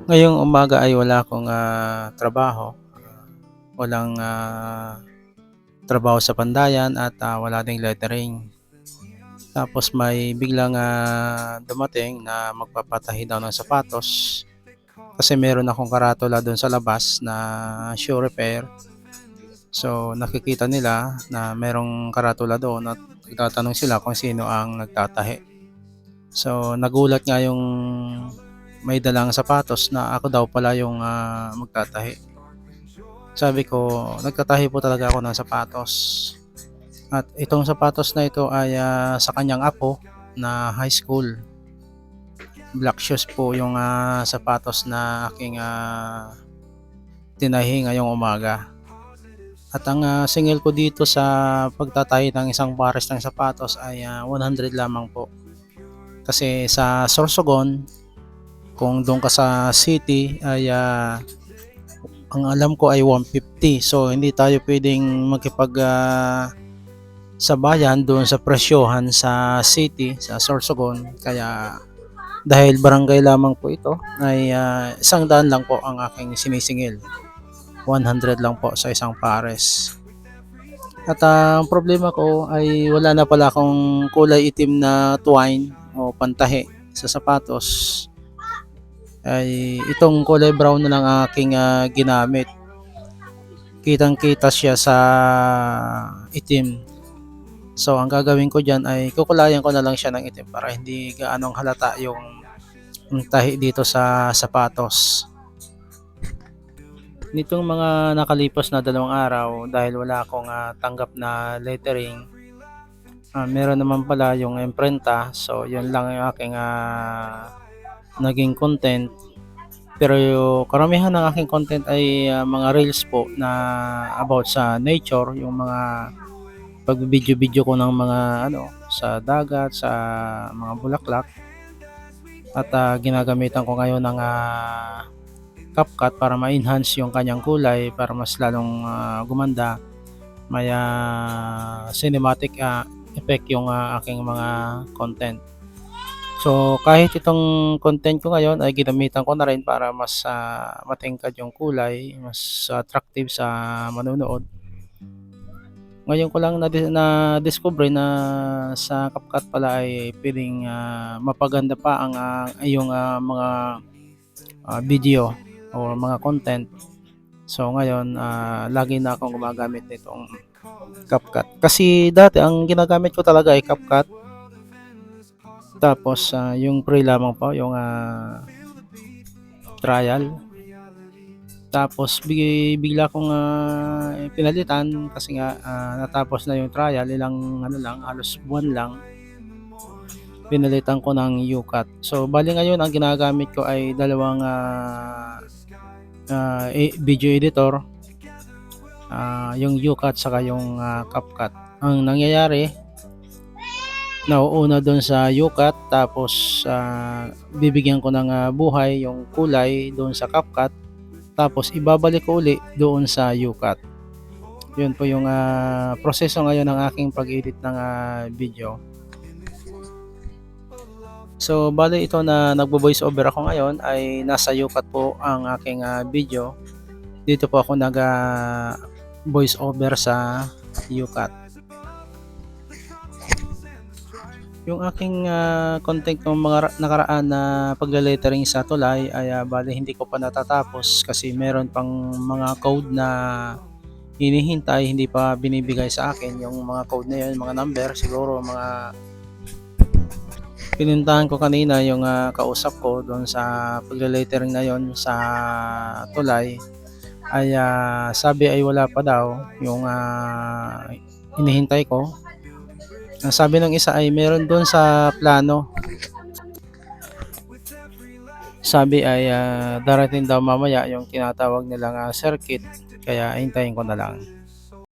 Ngayong umaga ay wala akong, trabaho, walang, trabaho sa pandayan at, wala ding lettering. Tapos may biglang, dumating na magpapatahi daw ng sapatos, kasi meron akong karatula dun sa labas na shoe repair. So, nakikita nila na merong karatula doon at nagtatanong sila kung sino ang nagtatahi. So, nagulat nga yung may dalang sapatos na ako daw pala yung, magtatahi. Sabi ko, nagtatahi po talaga ako ng sapatos. At itong sapatos na ito ay sa kanyang apo na high school. Black shoes po yung sapatos na aking tinahi ngayong umaga. At ang singil ko dito sa pagtatahi ng isang pares ng sapatos ay 100 lamang po. Kasi sa Sorsogon, kung doon ka sa city ay ang alam ko ay 150. So hindi tayo pwedeng makipag sa bayan doon sa presyohan sa city, sa Sorsogon. Kaya dahil barangay lamang po ito ay 100 lang po ang aking sinisingil. 100 lang po sa isang pares. At ang problema ko ay wala na pala akong kulay itim na twine o pantahi sa sapatos. Ay itong kulay brown na lang aking ginamit. Kitang-kita siya sa itim. So ang gagawin ko diyan ay kukulayan ko na lang siya ng itim para hindi gaanong halata yung tahi dito sa sapatos. Nitong mga nakalipas na 2 araw dahil wala akong tanggap na lettering, meron naman pala yung imprenta. So yun lang yung aking naging content. Pero yung karamihan ng aking content ay mga reels po na about sa nature, yung mga pag-video-video ko ng mga ano sa dagat, sa mga bulaklak. At ginagamitan ko ngayon ng CapCut para ma-enhance yung kanyang kulay para mas lalong gumanda. May cinematic effect yung aking mga content. So kahit itong content ko ngayon ay ginamitan ko na rin para mas matingkad yung kulay, mas attractive sa manonood. Ngayon ko lang na-discover na sa CapCut pala ay puwedeng mapaganda pa ang iyong mga video o mga content. So ngayon, lagi na akong gumagamit nitong CapCut. Kasi dati ang ginagamit ko talaga ay CapCut. Tapos yung free lamang po, yung trial. Tapos bigla kong pinalitan kasi nga natapos na yung trial, ilang ano lang, halos buwan lang. Pinalitan ko ng UCut. So bali ngayon ang ginagamit ko ay dalawang video editor, yung UCut saka yung CapCut. Ang nangyayari, nauuna doon sa UCut tapos bibigyan ko ng buhay yung kulay doon sa CapCut, tapos ibabalik ko uli doon sa UCut. Yun po yung proseso ngayon ng aking pag-edit ng video. So bale ito na nagvo-voice over ako ngayon ay nasa UCut po ang aking video. Dito po ako nag voice over sa UCut. Yung aking content ng mga nakaraan na pagle-lettering sa tulay ay bale hindi ko pa natatapos kasi meron pang mga code na hinihintay, hindi pa binibigay sa akin yung mga code na yun, mga number siguro, mga pinintahan ko kanina yung kausap ko doon sa pagle-lettering na yon sa tulay ay sabi ay wala pa daw yung hinihintay ko. Ang sabi ng isa ay meron doon sa plano. Sabi ay darating daw mamaya yung tinatawag nilang circuit, kaya hintayin ko na lang.